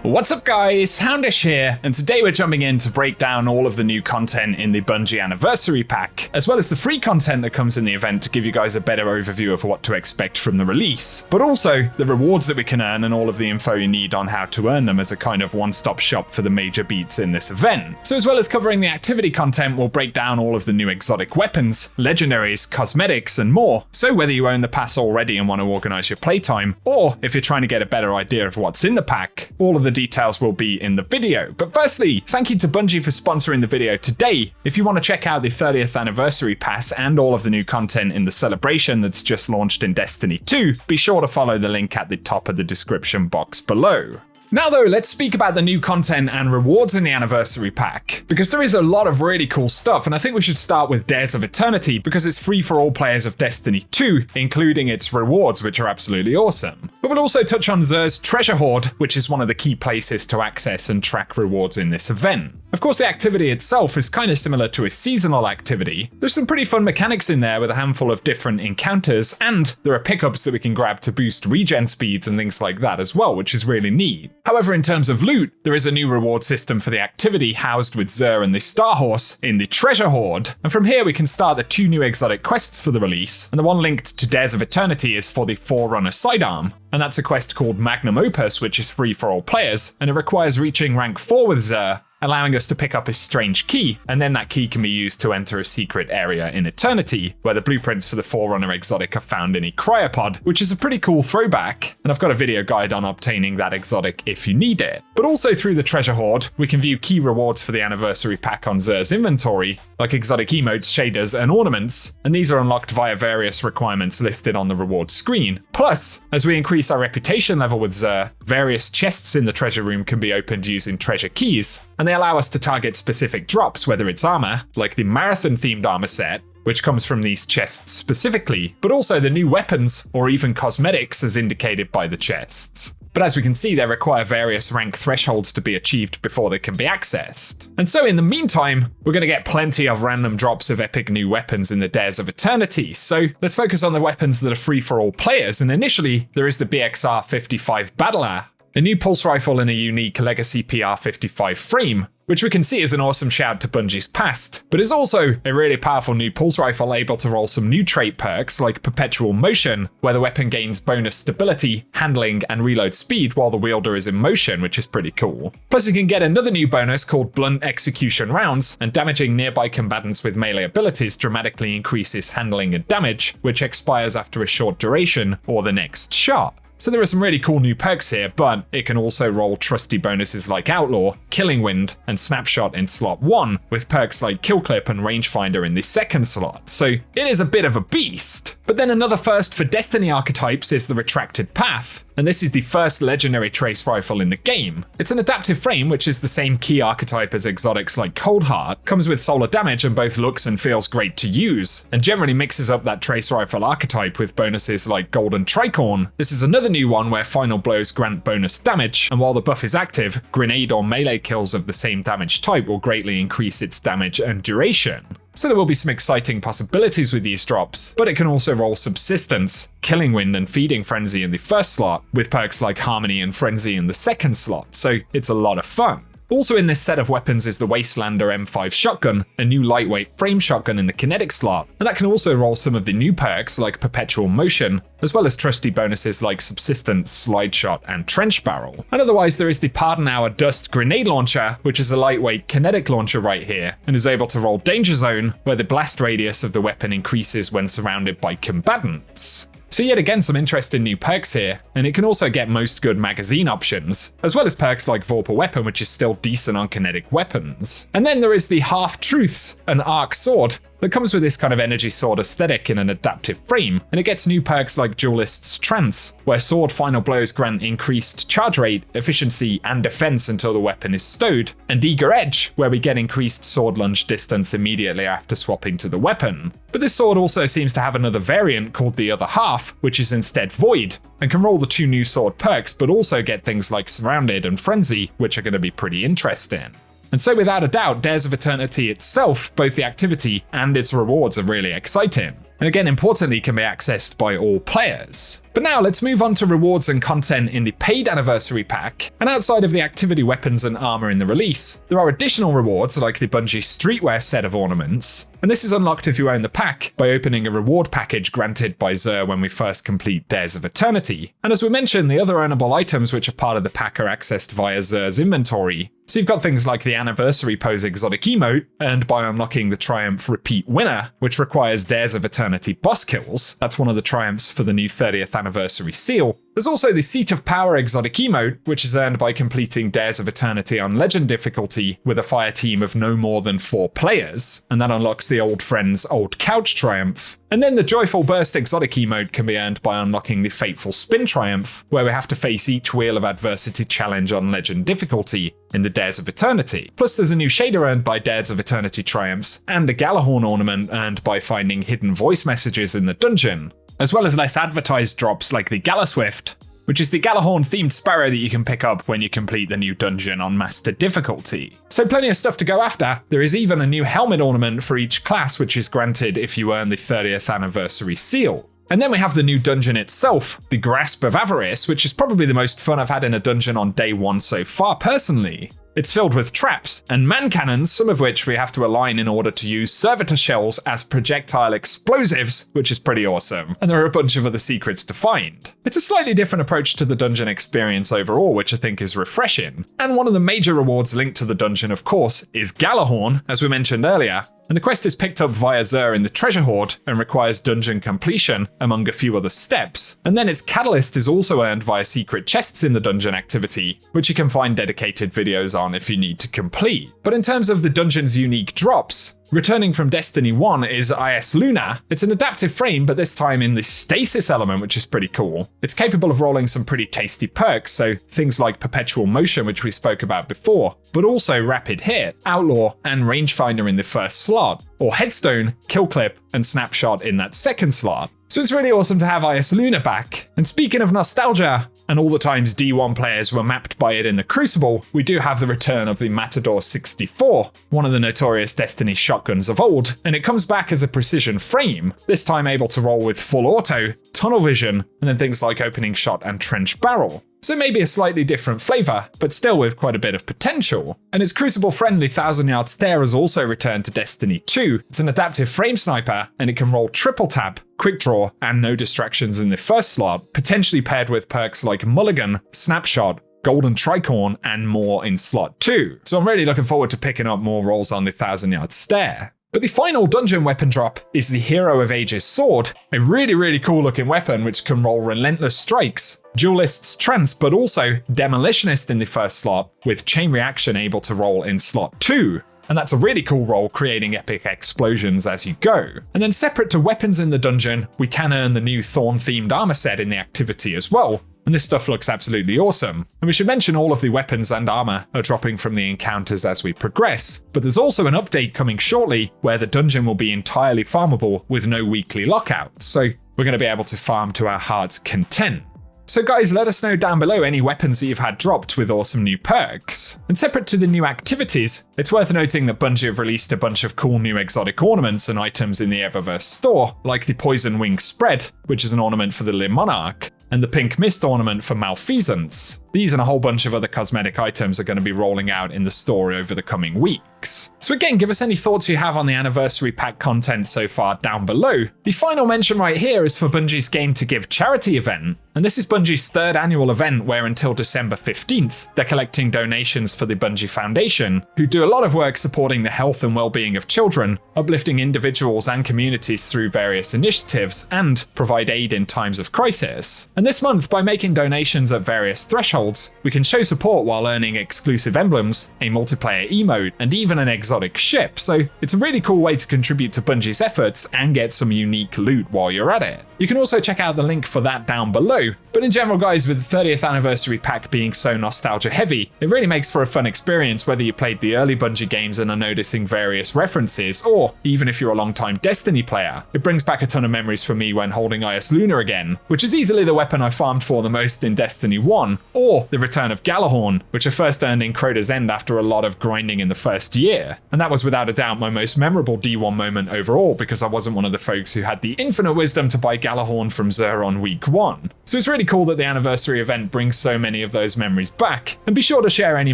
What's up guys, Houndish here, and today we're jumping in to break down all of the new content in the Bungie Anniversary Pack, as well as the free content that comes in the event to give you guys a better overview of what to expect from the release, but also the rewards that we can earn and all of the info you need on how to earn them as a kind of one-stop shop for the major beats in this event. So as well as covering the activity content, we'll break down all of the new exotic weapons, legendaries, cosmetics, and more, so whether you own the pass already and want to organize your playtime, or if you're trying to get a better idea of what's in the pack, all of the details will be in the video. But firstly, thank you to Bungie for sponsoring the video today. If you want to check out the 30th anniversary pass and all of the new content in the celebration that's just launched in Destiny 2, be sure to follow the link at the top of the description box below. Now though, let's speak about the new content and rewards in the Anniversary Pack, because there is a lot of really cool stuff, and I think we should start with Dares of Eternity because it's free for all players of Destiny 2, including its rewards, which are absolutely awesome. But we'll also touch on Xur's Treasure Hoard, which is one of the key places to access and track rewards in this event. Of course, the activity itself is kind of similar to a seasonal activity. There's some pretty fun mechanics in there with a handful of different encounters, and there are pickups that we can grab to boost regen speeds and things like that as well, which is really neat. However, in terms of loot, there is a new reward system for the activity housed with Xur and the Star Horse in the Treasure Hoard, and from here we can start the 2 new exotic quests for the release, and the one linked to Dares of Eternity is for the Forerunner sidearm, and that's a quest called Magnum Opus, which is free for all players, and it requires reaching rank 4 with Xur, allowing us to pick up a strange key, and then that key can be used to enter a secret area in Eternity, where the blueprints for the Forerunner exotic are found in a cryopod, which is a pretty cool throwback, and I've got a video guide on obtaining that exotic if you need it. But also through the Treasure Hoard, we can view key rewards for the Anniversary Pack on Xur's inventory, like exotic emotes, shaders, and ornaments, and these are unlocked via various requirements listed on the reward screen. Plus, as we increase our reputation level with Xur, various chests in the treasure room can be opened using treasure keys, and they allow us to target specific drops, whether it's armor, like the marathon-themed armor set, which comes from these chests specifically, but also the new weapons or even cosmetics as indicated by the chests. But as we can see, they require various rank thresholds to be achieved before they can be accessed. And so in the meantime, we're going to get plenty of random drops of epic new weapons in the Dares of Eternity. So let's focus on the weapons that are free for all players. And initially, there is the BXR-55 Battler, a new pulse rifle in a unique Legacy PR-55 frame, which we can see is an awesome shout to Bungie's past, but is also a really powerful new pulse rifle able to roll some new trait perks like Perpetual Motion, where the weapon gains bonus stability, handling, and reload speed while the wielder is in motion, which is pretty cool. Plus you can get another new bonus called Blunt Execution Rounds, and damaging nearby combatants with melee abilities dramatically increases handling and damage, which expires after a short duration or the next shot. So there are some really cool new perks here, but it can also roll trusty bonuses like Outlaw, Killing Wind, and Snapshot in slot 1, with perks like Kill Clip and Rangefinder in the second slot, so it is a bit of a beast. But then another first for Destiny archetypes is the Retracted Path, and this is the first legendary trace rifle in the game. It's an adaptive frame, which is the same key archetype as exotics like Coldheart, comes with solar damage and both looks and feels great to use, and generally mixes up that trace rifle archetype with bonuses like Golden Tricorn. This is another new one where final blows grant bonus damage, and while the buff is active, grenade or melee kills of the same damage type will greatly increase its damage and duration. So there will be some exciting possibilities with these drops, but it can also roll Subsistence, Killing Wind, and Feeding Frenzy in the first slot, with perks like Harmony and Frenzy in the second slot, so it's a lot of fun. Also in this set of weapons is the Wastelander M5 shotgun, a new lightweight frame shotgun in the kinetic slot, and that can also roll some of the new perks like Perpetual Motion, as well as trusty bonuses like Subsistence, Slide Shot, and Trench Barrel. And otherwise there is the Pardon Our Dust grenade launcher, which is a lightweight kinetic launcher right here, and is able to roll Danger Zone, where the blast radius of the weapon increases when surrounded by combatants. So yet again some interesting new perks here, and it can also get most good magazine options, as well as perks like Vorpal Weapon, which is still decent on kinetic weapons. And then there is the Half-Truths, an arc sword, that comes with this kind of energy sword aesthetic in an adaptive frame, and it gets new perks like Duelist's Trance, where sword final blows grant increased charge rate, efficiency, and defense until the weapon is stowed, and Eager Edge, where we get increased sword lunge distance immediately after swapping to the weapon. But this sword also seems to have another variant called the Other Half, which is instead Void, and can roll the 2 new sword perks, but also get things like Surrounded and Frenzy, which are going to be pretty interesting. And so without a doubt, Dares of Eternity itself, both the activity and its rewards are really exciting. and again importantly can be accessed by all players. But now let's move on to rewards and content in the paid anniversary pack, and outside of the activity weapons and armor in the release, there are additional rewards like the Bungie streetwear set of ornaments, and this is unlocked if you own the pack by opening a reward package granted by Xur when we first complete Dares of Eternity. And as we mentioned, the other earnable items which are part of the pack are accessed via Xur's inventory. So you've got things like the Anniversary Pose exotic emote, earned by unlocking the Triumph Repeat Winner, which requires Dares of Eternity boss kills. That's one of the triumphs for the new 30th Anniversary seal. There's also the Seat of Power exotic emote, which is earned by completing Dares of Eternity on Legend difficulty with a fire team of no more than 4 players, and that unlocks the Old Friends Old Couch Triumph. And then the Joyful Burst exotic emote can be earned by unlocking the Fateful Spin Triumph, where we have to face each Wheel of Adversity challenge on Legend difficulty in the Dares of Eternity. Plus there's a new shader earned by Dares of Eternity triumphs, and a Galahorn ornament earned by finding hidden voice messages in the dungeon, as well as less advertised drops like the Galaswift, which is the Galahorn themed sparrow that you can pick up when you complete the new dungeon on Master difficulty. So plenty of stuff to go after. There is even a new helmet ornament for each class, which is granted if you earn the 30th Anniversary seal. And then we have the new dungeon itself, the Grasp of Avarice, which is probably the most fun I've had in a dungeon on day 1 so far personally. It's filled with traps and man cannons, some of which we have to align in order to use servitor shells as projectile explosives, which is pretty awesome. And there are a bunch of other secrets to find. It's a slightly different approach to the dungeon experience overall, which I think is refreshing. And one of the major rewards linked to the dungeon, of course, is Galahorn, as we mentioned earlier. And the quest is picked up via Xur in the Treasure Hoard and requires dungeon completion, among a few other steps. And then its catalyst is also earned via secret chests in the dungeon activity, which you can find dedicated videos on if you need to complete. But in terms of the dungeon's unique drops, returning from Destiny 1 is IS Luna. It's an adaptive frame, but this time in the stasis element, which is pretty cool. It's capable of rolling some pretty tasty perks, so things like Perpetual Motion, which we spoke about before, but also Rapid Hit, Outlaw, and Rangefinder in the first slot, or Headstone, Kill Clip, and Snapshot in that second slot. So it's really awesome to have IS Luna back. And speaking of nostalgia, and all the times D1 players were mapped by it in the Crucible, we do have the return of the Matador 64, one of the notorious Destiny shotguns of old, and it comes back as a precision frame, this time able to roll with full auto, tunnel vision, and then things like opening shot and trench barrel. So maybe a slightly different flavour, but still with quite a bit of potential. And its Crucible-friendly 1000-yard stare has also returned to Destiny 2. It's an adaptive frame sniper, and it can roll triple tap, quick draw, and no distractions in the first slot, potentially paired with perks like Mulligan, Snapshot, Golden Tricorn, and more in slot 2. So I'm really looking forward to picking up more rolls on the 1000-yard stare. But the final dungeon weapon drop is the Hero of Ages Sword, a really cool looking weapon which can roll relentless strikes, Duelist's Trance, but also Demolitionist in the first slot, with Chain Reaction able to roll in slot 2. And that's a really cool roll, creating epic explosions as you go. And then separate to weapons in the dungeon, we can earn the new Thorn-themed armor set in the activity as well. And this stuff looks absolutely awesome. And we should mention all of the weapons and armor are dropping from the encounters as we progress. But there's also an update coming shortly where the dungeon will be entirely farmable with no weekly lockouts. So we're going to be able to farm to our heart's content. So guys, let us know down below any weapons that you've had dropped with awesome new perks. And separate to the new activities, it's worth noting that Bungie have released a bunch of cool new exotic ornaments and items in the Eververse store, like the Poison Wing Spread, which is an ornament for the Lim Monarch, and the Pink Mist ornament for Malfeasance. These and a whole bunch of other cosmetic items are going to be rolling out in the store over the coming weeks. So again, give us any thoughts you have on the anniversary pack content so far down below. The final mention right here is for Bungie's Game to Give charity event, and this is Bungie's 3rd annual event where until December 15th, they're collecting donations for the Bungie Foundation, who do a lot of work supporting the health and well-being of children, uplifting individuals and communities through various initiatives, and provide aid in times of crisis. And this month, by making donations at various thresholds, we can show support while earning exclusive emblems, a multiplayer emote, and even an exotic ship, so it's a really cool way to contribute to Bungie's efforts and get some unique loot while you're at it. You can also check out the link for that down below, know. But in general, guys, with the 30th anniversary pack being so nostalgia heavy, it really makes for a fun experience whether you played the early Bungie games and are noticing various references, or even if you're a long-time Destiny player. It brings back a ton of memories for me when holding IS Luna again, which is easily the weapon I farmed for the most in Destiny 1, or the return of Galahorn, which I first earned in Crota's End after a lot of grinding in the first year. And that was without a doubt my most memorable D1 moment overall, because I wasn't one of the folks who had the infinite wisdom to buy Galahorn from Xur on week 1. So it's really cool that the anniversary event brings so many of those memories back, and be sure to share any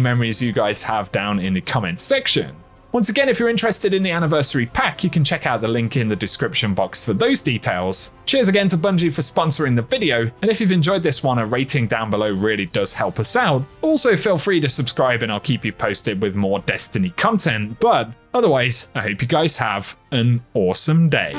memories you guys have down in the comments section. Once again, if you're interested in the anniversary pack, you can check out the link in the description box for those details. Cheers again to Bungie for sponsoring the video, and if you've enjoyed this one, a rating down below really does help us out. Also, feel free to subscribe and I'll keep you posted with more Destiny content, but otherwise, I hope you guys have an awesome day.